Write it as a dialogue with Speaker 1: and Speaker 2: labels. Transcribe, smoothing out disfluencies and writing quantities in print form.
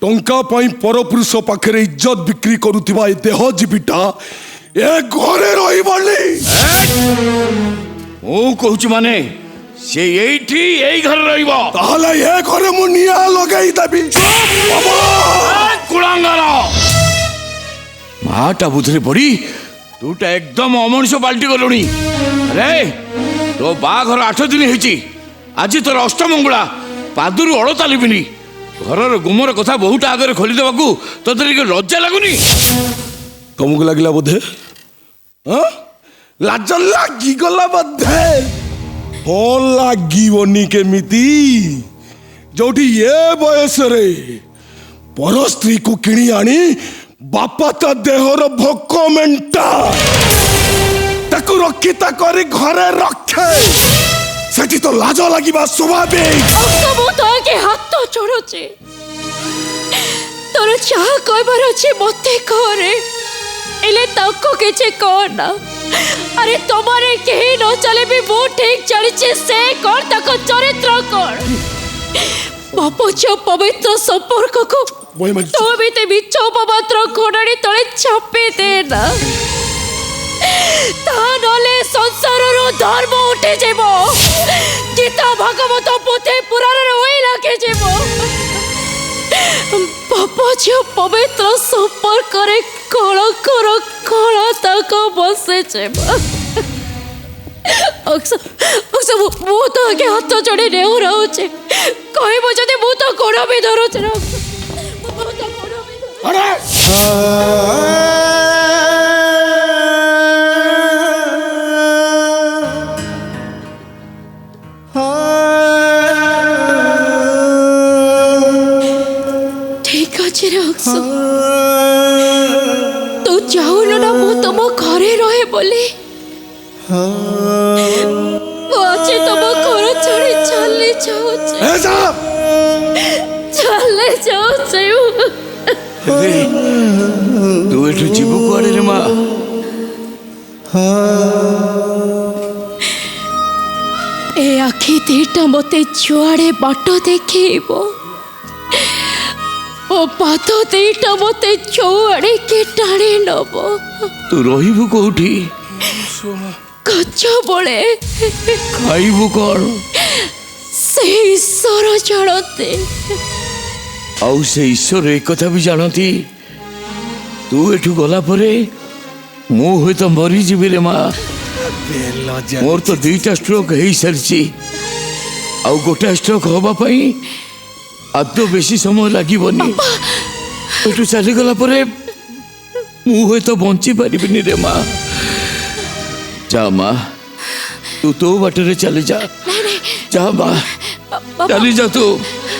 Speaker 1: टंका परपुरुष पाखे इज्जत बिक्री करुवा देहजीवीटा ए घरे रही
Speaker 2: कहूँ माने से यही घर
Speaker 1: ताहले ए घरे मु निया लगई देबी
Speaker 2: कुलांगार माटा बुधरे पड़ी तूटा एकदम अमनुष्य पाल्टी गलुणी अरे तो बाघर 8 दिन होती आज तोर अष्टमंगला पादुरु अड़ता लिबिनी घर गुमर कथा बहुत आगे खोलीदेवा तोते लज्जा लगुनि
Speaker 1: तुमको लगिला बोधे लाज लागिगला बोधे भल लागोनी केमिति जोठी ये बयस रे पर स्त्री को किणी आनी बापा ता देहर भोक मेंटा ताकू रक्षिता करी घरे रखे सेठी तो लाज लागिबा स्वाभाविक
Speaker 3: सब तो आगे हाथ तो छोड़ोचे तोर चाह कहबार अछि मते करे एले ताको केचे कोना अरे तुम्हारे केही न चले भी वो ठीक चलिचे से कोन ताको चरित्र कोन बापोच पवित्र संपर्क को तो भी ते बिच्छो पवित्र कोणाडी तळे छापे दे ना ता नले संसार रो धर्म उठे जेबो गीता भागवत पोथे पुराण रे ओई लागे जेबो बापोच पवित्र संपर्क रे कलंकर कला तक बसे जेबो मु तो आगे हाथ जोड़ी नेउ रहूचे कहबो जदि मु तो गोड़ भी धरुचे
Speaker 1: अरे
Speaker 3: ठीक अच्छे रखसु तू चाहूल ना मु तुम घरे रहे बोली आज तुम घर छाड़ी चली जाऊचे चले जाऊचे
Speaker 2: तू एठू जीवु कुआडे रे मां
Speaker 3: ए आखि दीटा मते जुआड़े बाट देखेबो ओ पाद दीटा मते चौआड़े के टाणी नब
Speaker 2: तू रहिबु कोठी
Speaker 3: गच बड़े
Speaker 2: खाइबु कौन
Speaker 3: से ईश्वर जानते
Speaker 2: आउ से ईश्वर एक कथा भी जानती तू एठू गला परे मु हुए तो मरी जीवी रे मां मोर तो 2टा स्ट्रोक हो सारी आउ गोटा स्ट्रोक हवा पाई आदो बेसी समय लागबनी एठू चली गला परे मु हुए तो बंची पारिबिनी रे मां जा मां तू तो बाटरे चली जा जा मां चली जा तू